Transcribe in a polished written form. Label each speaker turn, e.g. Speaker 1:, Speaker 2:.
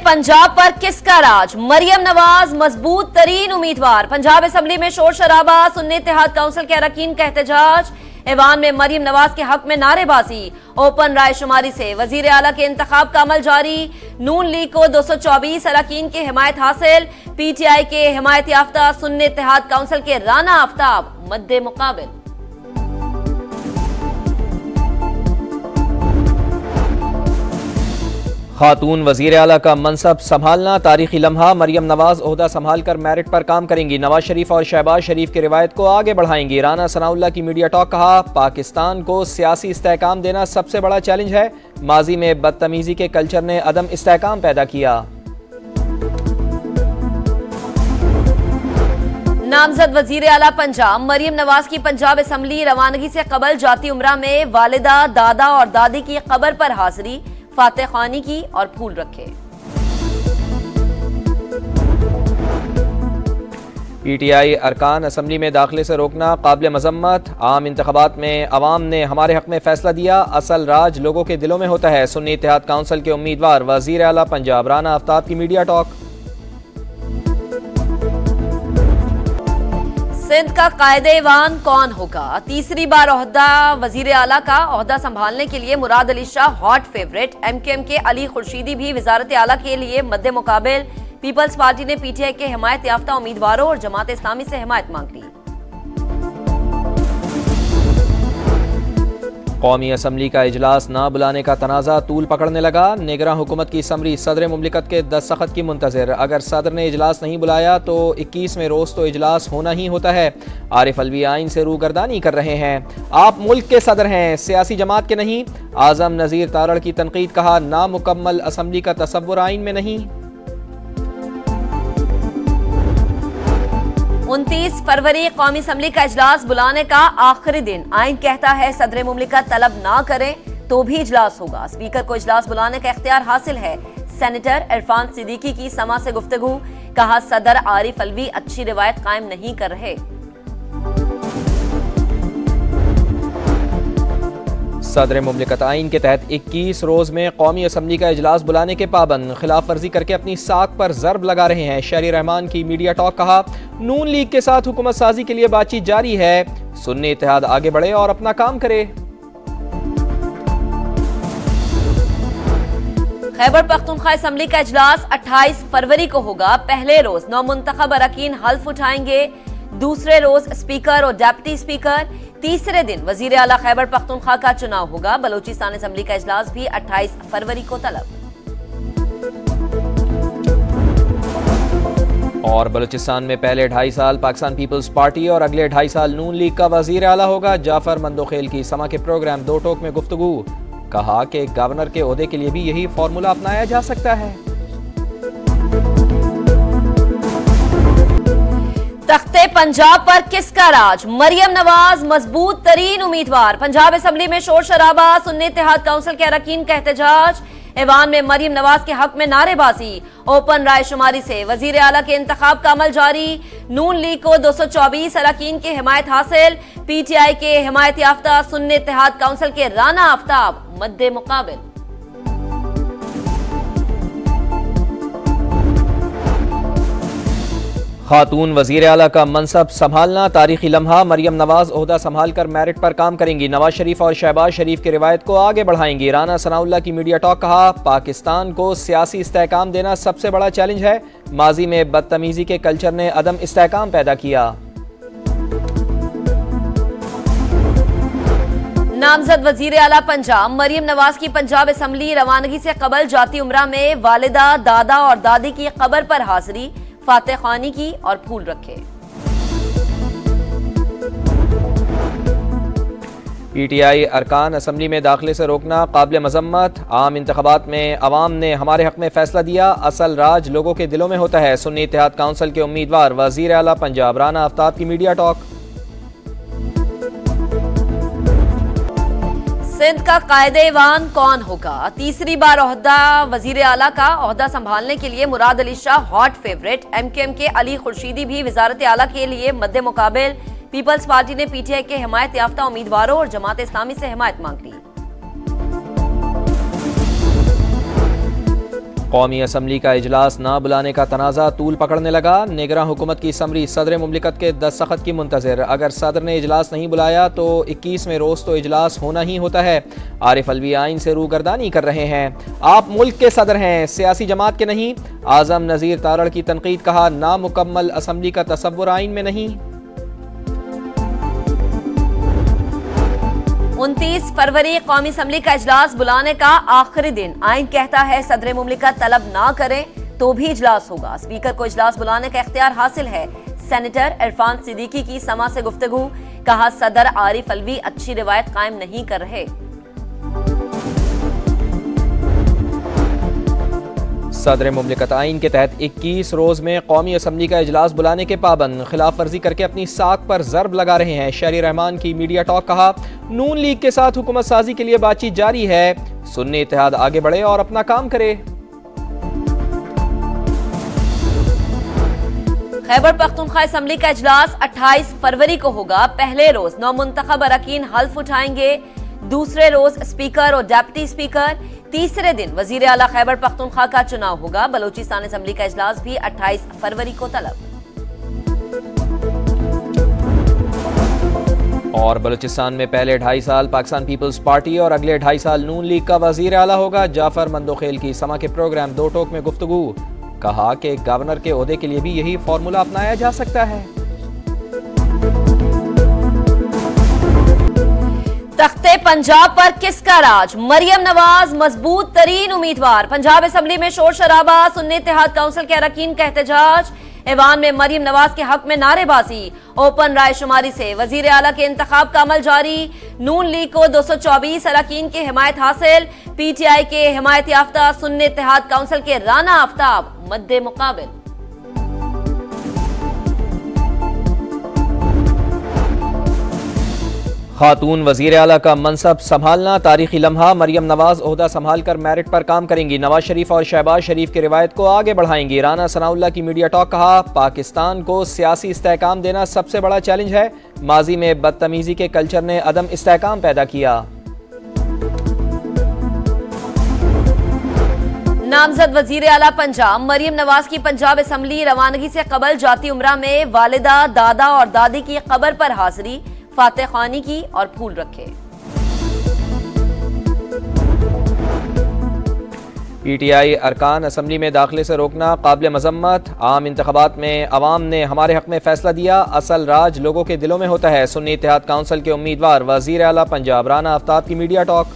Speaker 1: पंजाब पर किसका राज? मरियम नवाज मजबूत तरीन उम्मीदवार। पंजाब असेंबली में शोर शराबा, सुन्नी इत्तेहाद काउंसिल के अरकान का एहतजाज। ऐवान में मरियम नवाज के हक में नारेबाजी। ओपन राय शुमारी से वजीर आला के इंतखाब का अमल जारी। नून लीग को 224 अरकान की हिमायत हासिल। PTI के हिमायत याफ्ता सुन्नी इत्तेहाद काउंसिल के राना आफ्ताब मद्दे मुकाबिल।
Speaker 2: खातून वजीर आला का मनसब संभालना तारीखी लम्हा। मरियम नवाज ओहदा संभाल कर मेरिट पर काम करेंगी। नवाज शरीफ और शहबाज शरीफ की रिवायत को आगे बढ़ाएंगी। राना सनाउल्लाह की मीडिया टॉक। कहा, पाकिस्तान को सियासी इस्तेहकाम देना सबसे बड़ा चैलेंज है। माजी में बदतमीजी के कल्चर ने अदम इस्तेहकाम पैदा किया।
Speaker 1: नामजद वजीर आला पंजाब मरियम नवाज की पंजाब असेंबली रवानगी से कबल जाती उम्रा में वालिदा, दादा और दादी की कब्र पर हाजिरी, फातह खानी की और फूल रखे।
Speaker 2: PTI अरकान असेंबली में दाखिले से रोकना काबिल मजम्मत। आम इंतखाबात में अवाम ने हमारे हक में फैसला दिया, असल राज लोगों के दिलों में होता है। सुन्नी इत्तेहाद काउंसिल के उम्मीदवार वजीर आला पंजाब राना आफ्ताब की मीडिया टॉक।
Speaker 1: सिंध का कायदे-ए-वान कौन होगा? तीसरी बार ओहदा वजीर आला का ओहदा संभालने के लिए Murad Ali Shah hot favourite. MKM के अली खुर्शीदी भी वजारत आला के लिए मद्दे मुकाबिल। पीपल्स पार्टी ने PTI के हिमायत याफ्ता उम्मीदवारों और जमात इस्लामी से हिमायत मांग ली।
Speaker 2: कौमी असम्बली का इजलास ना बुलाने का तनाज़ा तूल पकड़ने लगा। निगरां हुकूमत की समरी सदर मुमलिकत के दस्तखत की मुंतज़िर। अगर सदर ने इजलास नहीं बुलाया तो 21वें रोज़ तो इजलास होना ही होता है। आरिफ अलवी आइन से रूगर्दानी कर रहे हैं। आप मुल्क के सदर हैं, सियासी जमात के नहीं। आज़म नज़ीर तारड़ की तनकीद। कहा, नामुकम्मल असम्बली का तसव्वुर आइन में नहीं।
Speaker 1: 29 फरवरी कौमी असम्बली का इजलास बुलाने का आखिरी दिन। आइन कहता है सदर मुमलिकत तलब ना करें तो भी इजलास होगा। स्पीकर को इजलास बुलाने का इख्तियार हासिल है। सेनेटर इरफान सिद्दीकी की समा से गुफ्तगू। कहा, सदर आरिफ अलवी अच्छी रिवायत कायम नहीं कर रहे।
Speaker 2: सदर मुमलिकत आइन के तहत 21 रोज में कौमी असम्बली का इजलास बुलाने के पाबंद। खिलाफ वर्जी करके अपनी साख पर जरब लगा रहे हैं। शहरी रहमान की मीडिया टॉक। कहा, नून लीग के साथ हुकूमत साजी के लिए बातचीत जारी है। सुन्नी इत्तेहाद आगे बढ़े और अपना काम करे।
Speaker 1: खैबर पख्तूनख्वा असम्बली का इजलास 28 फरवरी को होगा। पहले रोज नौमुंतखब अरकान हल्फ उठाएंगे। दूसरे रोज स्पीकर और डेप्टी स्पीकर। तीसरे दिन वजीर आला खैबर पख्तूनख्वा का चुनाव होगा। बलूचिस्तान असम्बली का इजलास भी 28 फरवरी को तलब।
Speaker 2: और बलूचिस्तान में पहले 2.5 साल पाकिस्तान पीपल्स पार्टी और अगले 2.5 साल नून लीग का वजीर आला होगा। जाफर मंदोखेल की समा के प्रोग्राम दो टोक में गुफ्तगू। कहा कि गवर्नर के ओहदे के लिए भी यही फॉर्मूला अपनाया जा सकता है।
Speaker 1: तख्ते पंजाब पर किसका राज? मरियम नवाज मजबूत तरीन उम्मीदवार। पंजाब असेंबली में शोर शराबा, सुन्नी इत्तेहाद काउंसिल के अरकान का एहतजाज। ऐवान में मरियम नवाज के हक में नारेबाजी। ओपन राय शुमारी से वजीर आला के इंतखाब का अमल जारी। नून लीग को 224 अरकान की हिमायत हासिल। PTI के हिमायत याफ्ता सुन्नी इत्तेहाद काउंसिल के राना आफ्ताब मद्दे मुकाबिल।
Speaker 2: खातून वजीर आला का मनसब संभालना तारीखी लम्हा। मरियम नवाज ओहदा संभाल कर मेरिट पर काम करेंगी। नवाज शरीफ और शहबाज शरीफ की रिवायत को आगे बढ़ाएंगी। राना सनाउल्लाह की मीडिया टॉक। कहा, पाकिस्तान को सियासी इस्तेहकाम देना सबसे बड़ा चैलेंज है। माजी में बदतमीजी के कल्चर ने अदम इस्तेहकाम पैदा किया।
Speaker 1: नामजद वजीर आला पंजाब मरियम नवाज की पंजाब असेंबली रवानगी से कबल जाती उम्रा में वालिदा, दादा और दादी की कब्र पर हाजिरी, फातह खानी की और फूल रखे।
Speaker 2: PTI अरकान असेंबली में दाखिले से रोकना काबिल मजम्मत। आम इंतखाबात में अवाम ने हमारे हक में फैसला दिया, असल राज लोगों के दिलों में होता है। सुन्नी इत्तेहाद काउंसिल के उम्मीदवार वजीर आला पंजाब राना आफ्ताब की मीडिया टॉक।
Speaker 1: सिंध का कायदे-ए-वान कौन होगा? तीसरी बार ओहदा वजीर आला का ओहदा संभालने के लिए Murad Ali Shah hot favourite. MKM के अली खुर्शीदी भी वजारत आला के लिए मद्दे मुकाबिल। पीपल्स पार्टी ने PTI के हिमायत याफ्ता उम्मीदवारों और जमात इस्लामी से हिमायत मांग ली।
Speaker 2: कौमी असम्बली का इजलास ना बुलाने का तनाज़ा तूल पकड़ने लगा। निगरां हुकूमत की समरी सदर मुमलिकत के दस्तखत की मुंतज़िर। अगर सदर ने इजलास नहीं बुलाया तो 21वें रोज़ तो इजलास होना ही होता है। आरिफ अलवी आइन से रूगर्दानी कर रहे हैं। आप मुल्क के सदर हैं, सियासी जमात के नहीं। आज़म नज़ीर तारड़ की तनकीद, कहा नामुकम्मल असम्बली का तसव्वुर आइन में नहीं।
Speaker 1: 29 फरवरी कौमी असम्बली का इजलास बुलाने का आखिरी दिन। आइन कहता है सदर मुमलिकत तलब ना करें तो भी इजलास होगा। स्पीकर को इजलास बुलाने का इख्तियार हासिल है। सेनेटर इरफान सिद्दीकी की समा से गुफ्तगू, कहा सदर आरिफ अलवी अच्छी रिवायत कायम नहीं कर रहे।
Speaker 2: सदर मुमलिकत आइन के तहत 21 रोज़ में कौमी असम्बली का इजलास बुलाने के पाबंद, खिलाफ वर्जी करके अपनी साख पर ज़र्ब लगा रहे हैं। शहरी रहमान की मीडिया टॉक, कहा नून लीग के साथ हुकूमत साजी के लिए बातचीत जारी है। सुन्नी इत्तेहाद आगे बढ़े और अपना काम करे।
Speaker 1: खैबर पख्तूनख्वा असम्बली का इजलास 28 फरवरी को होगा। पहले रोज नौमुंतखब अरकान हल्फ उठाएंगे, दूसरे रोज स्पीकर और डेप्टी स्पीकर, तीसरे दिन वजीर आला खैबर पख्तूनख्वा का चुनाव होगा। बलूचिस्तान असम्बली का इजलास भी 28 फरवरी को तलब।
Speaker 2: और बलूचिस्तान में पहले 2.5 साल पाकिस्तान पीपल्स पार्टी और अगले 2.5 साल नून लीग का वजीर आला होगा। जाफर मंदोखेल की समा के प्रोग्राम दो टोक में गुफ्तगू, कहा कि गवर्नर के ओहदे के लिए भी यही फॉर्मूला अपनाया जा सकता है।
Speaker 1: तख्ते पंजाब पर किसका राज? मरियम नवाज मजबूत तरीन उम्मीदवार। पंजाब असम्बली में शोर शराबा, सुन्नी इत्तेहाद काउंसिल के अरकान का एहतजाज। ऐवान में मरियम नवाज के हक में नारेबाजी। ओपन राय शुमारी से वजीर आला के इंतखाब का अमल जारी। नून लीग को 224 अरकान की हिमायत हासिल। PTI के हिमायत याफ्ता सुन्नी इत्तेहाद काउंसिल के राना आफ्ताब मद्दे मुकाबिल।
Speaker 2: खातून वजीर आला का मनसब संभालना तारीखी लम्हा। मरियम नवाज ओहदा संभाल कर मेरिट पर काम करेंगी। नवाज शरीफ और शहबाज शरीफ की रिवायत को आगे बढ़ाएंगी। राना सनाउल्लाह की मीडिया टॉक, कहा पाकिस्तान को सियासी इस्तेहकाम देना सबसे बड़ा चैलेंज है। माजी में बदतमीजी के कल्चर ने अदम इस्तेहकाम पैदा किया।
Speaker 1: नामजद वजीर आला पंजाब मरियम नवाज की पंजाब असम्बली रवानगी से कबल जाती उम्रा में वालिदा, दादा और दादी की कब्र पर हाजिरी, फातह खानी की और फूल रखे।
Speaker 2: PTI अरकान असम्बली में दाखिले से रोकना काबिल मजम्मत। आम इंतखाबात में अवाम ने हमारे हक में फैसला दिया, असल राज लोगों के दिलों में होता है। सुन्नी इत्तेहाद काउंसिल के उम्मीदवार वजीर आला पंजाब राना आफ्ताब की मीडिया टॉक।